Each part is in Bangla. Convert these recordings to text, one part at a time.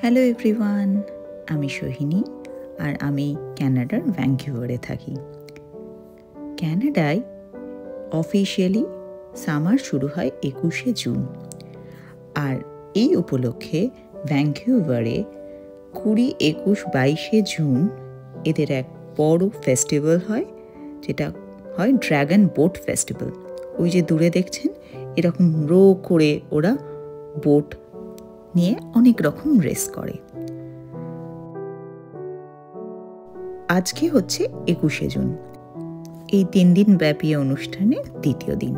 হ্যালো এভরিওয়ান, আমি সোহিনী আর আমি ক্যানাডার ভ্যাঙ্কুভারে থাকি। ক্যানাডায় অফিসিয়ালি সামার শুরু হয় 21শে জুন, আর এই উপলক্ষে ভ্যাঙ্কুভারে 20, 21, 22শে জুন এদের এক বড় ফেস্টিভ্যাল হয়, যেটা হয় ড্র্যাগন বোট ফেস্টিভ্যাল। ওই যে দূরে দেখছেন, এরকম রো করে ওরা বোট নিয়ে অনেক রকম রেস করে। আজকে হচ্ছে 21শে জুন, এই 3 দিন ব্যাপী অনুষ্ঠানের দ্বিতীয় দিন।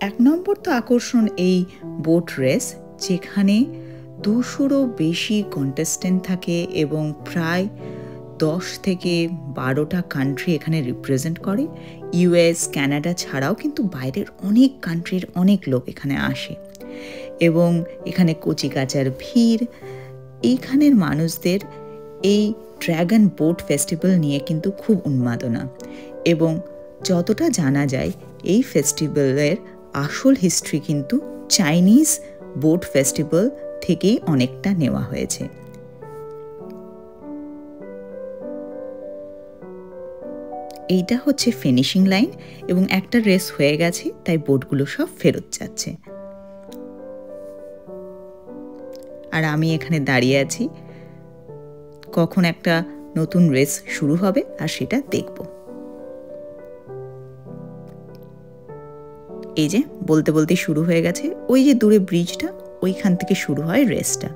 1 নম্বর তো আকর্ষণ এই বোট রেস, যেখানে 200রও বেশি কন্টেস্টেন্ট থাকে এবং প্রায় 10 থেকে 12টা কান্ট্রি এখানে রিপ্রেজেন্ট করে। ইউএস, কানাডা ছাড়াও কিন্তু বাইরের অনেক কান্ট্রির অনেক লোক এখানে আসে এবং এখানে কচিকাচার ভিড়। এইখানের মানুষদের এই ড্র্যাগন বোট ফেস্টিভ্যাল নিয়ে কিন্তু খুব উন্মাদনা, এবং যতটা জানা যায় এই ফেস্টিভ্যালের আসল হিস্ট্রি কিন্তু চাইনিজ বোট ফেস্টিভ্যাল থেকেই অনেকটা নেওয়া হয়েছে। এইটা হচ্ছে ফিনিশিং লাইন, এবং একটা রেস হয়ে গেছে, তাই বোটগুলো সব ফেরত যাচ্ছে। আর আমি এখানে দাঁড়িয়ে আছি, কখন একটা নতুন রেস শুরু হবে আর সেটা দেখব। এই যে বলতে বলতে শুরু হয়ে গেছে, ওই যে দূরে ব্রিজটা, ওইখান থেকে শুরু হয় রেসটা।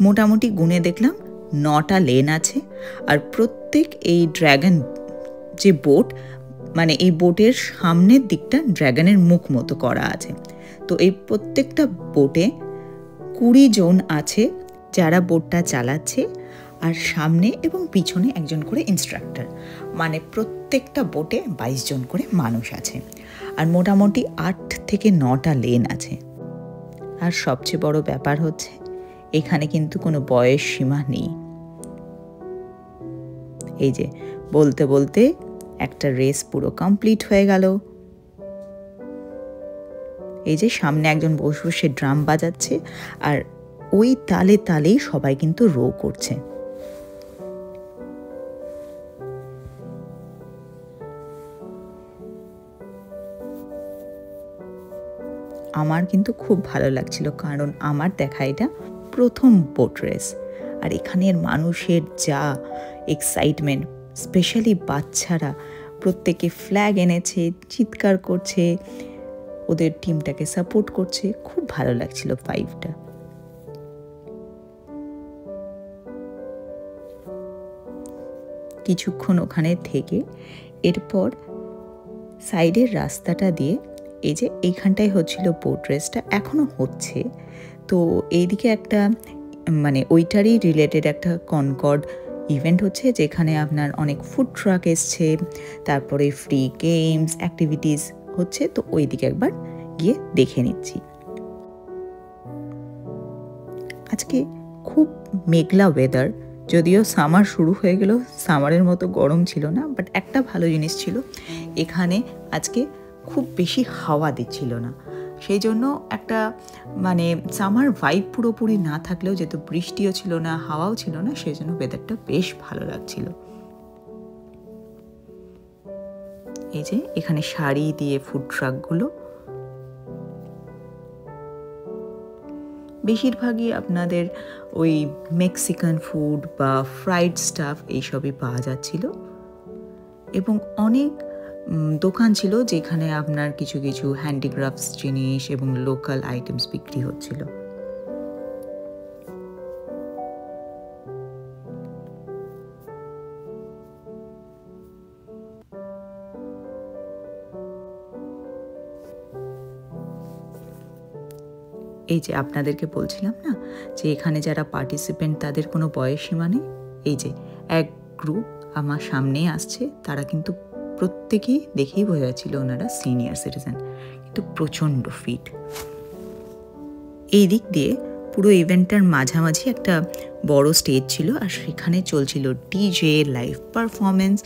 মোটামুটি গুনে দেখলাম 9টা লেন আছে, আর প্রত্যেক এই ড্র্যাগন যে বোট, মানে এই বোটের সামনের দিকটা ড্র্যাগনের মুখ মতো করা আছে। তো এই প্রত্যেকটা বোটে 20 জন আছে যারা বোটটা চালাচ্ছে, আর সামনে এবং পিছনে একজন করে ইনস্ট্রাক্টর, মানে প্রত্যেকটা বোটে 22 জন করে মানুষ আছে, আর মোটামুটি 8 থেকে 9টা লেন আছে। আর সবচেয়ে বড় ব্যাপার হচ্ছে এখানে কিন্তু কোনো বয়স সীমা নেই। এই যে বলতে বলতে একটা রেস পুরো কমপ্লিট হয়ে গেল। এই যে সামনে একজন বসে বসে ড্রাম বাজাচ্ছে, আর ওই তালে তালেই সবাই কিন্তু রো করছে। আমার কিন্তু খুব ভালো লাগছিল, কারণ আমার দেখা এটা প্রথম বোট রেস, আর এখানের মানুষের যা এক্সাইটমেন্ট, স্পেশালি বাচ্চারা প্রত্যেকে ফ্ল্যাগ এনেছে, চিৎকার করছে, ওদের টিমটাকে সাপোর্ট করছে। খুব ভালো লাগছিল ভাইবটা। কিছুক্ষণ ওখানে থেকে এরপর সাইডের রাস্তাটা দিয়ে, এই যে এইখানটায় হচ্ছিল বোট রেসটা, এখনো হচ্ছে। তো এইদিকে একটা মানে ওইটারই রিলেটেড একটা কনকর্ড ইভেন্ট হচ্ছে, যেখানে আপনার অনেক ফুড ট্রাক এসছে, তারপরে ফ্রি গেমস অ্যাক্টিভিটিস হচ্ছে। তো ওইদিকে একবার গিয়ে দেখে নিচ্ছি। আজকে খুব মেঘলা ওয়েদার, যদিও সামার শুরু হয়ে গেল, সামারের মতো গরম ছিল না, বাট একটা ভালো জিনিস ছিল, এখানে আজকে খুব বেশি হাওয়া দিচ্ছিল না। সেই জন্য একটা মানে সামার ভাইব পুরোপুরি না থাকলেও, যেহেতু বৃষ্টিও ছিল না, হাওয়াও ছিল না, সেই জন্য ওয়েদারটা বেশ ভালো লাগছিল। এই যে এখানে শাড়ি দিয়ে ফুড ট্রাকগুলো, বেশিরভাগই আপনাদের ওই মেক্সিকান ফুড বা ফ্রাইড স্টাফ এইসবই পাওয়া যাচ্ছিল, এবং অনেক দোকান ছিল যেখানে আপনার কিছু কিছু হ্যান্ডিক্রাফটস জিনিস এবং লোকাল আইটেমস বিক্রি হচ্ছিল। এই যে আপনাদেরকে বলছিলাম না যে এখানে যারা পার্টিসিপেন্ট তাদের কোনো বয়স সীমা নেই। এই যে এক গ্রুপ আমার সামনেই আসছে, তারা কিন্তু প্রত্যেকেই দেখেই বোঝা যাচ্ছিল ওনারা সিনিয়র সিটিজেন, কিন্তু প্রচণ্ড ফিট। এই দিক দিয়ে পুরো ইভেন্টটার মাঝামাঝি একটা বড় স্টেজ ছিল, আর সেখানে চলছিল ডিজে, লাইভ পারফরমেন্স।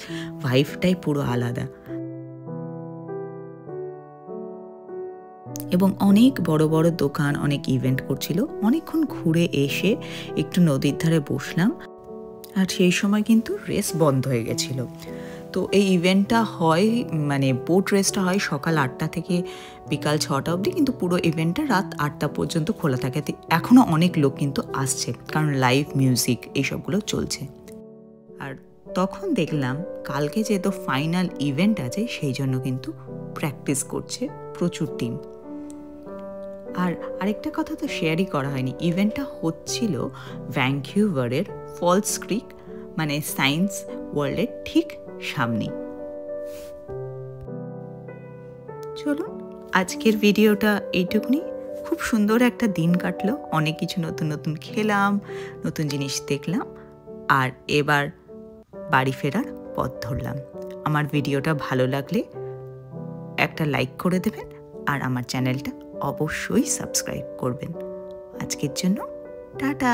ভাইবটাই পুরো আলাদা। এবং অনেক বড় বড় দোকান, অনেক ইভেন্ট করছিল। অনেকক্ষণ ঘুরে এসে একটু নদীর ধারে বসলাম, আর সেই সময় কিন্তু রেস বন্ধ হয়ে গেছিল। তো এই ইভেন্টটা হয়, মানে বোট রেসটা হয় সকাল 8টা থেকে বিকাল 6টা অবধি, কিন্তু পুরো ইভেন্টটা রাত 8টা পর্যন্ত খোলা থাকে। এখনও অনেক লোক কিন্তু আসছে, কারণ লাইভ মিউজিক এইসবগুলো চলছে। আর তখন দেখলাম কালকে যেহেতু ফাইনাল ইভেন্ট আছে, সেই জন্য কিন্তু প্র্যাকটিস করছে প্রচুর টিম। আর আরেকটা কথা তো শেয়ারই করা হয়নি, ইভেন্টটা হচ্ছিল ভ্যাঙ্কুভারের ফলস ক্রিক, মানে সায়েন্স ওয়ার্ল্ডের ঠিক সামনে। চলুন আজকের ভিডিওটা এইটুকুনি। খুব সুন্দর একটা দিন কাটলো, অনেক কিছু নতুন নতুন খেলাম, নতুন জিনিস দেখলাম, আর এবার বাড়ি ফেরার পথ ধরলাম। আমার ভিডিওটা ভালো লাগলে একটা লাইক করে দেবেন, আর আমার চ্যানেলটা অবশ্যই সাবস্ক্রাইব করবেন। আজকের জন্য টাটা।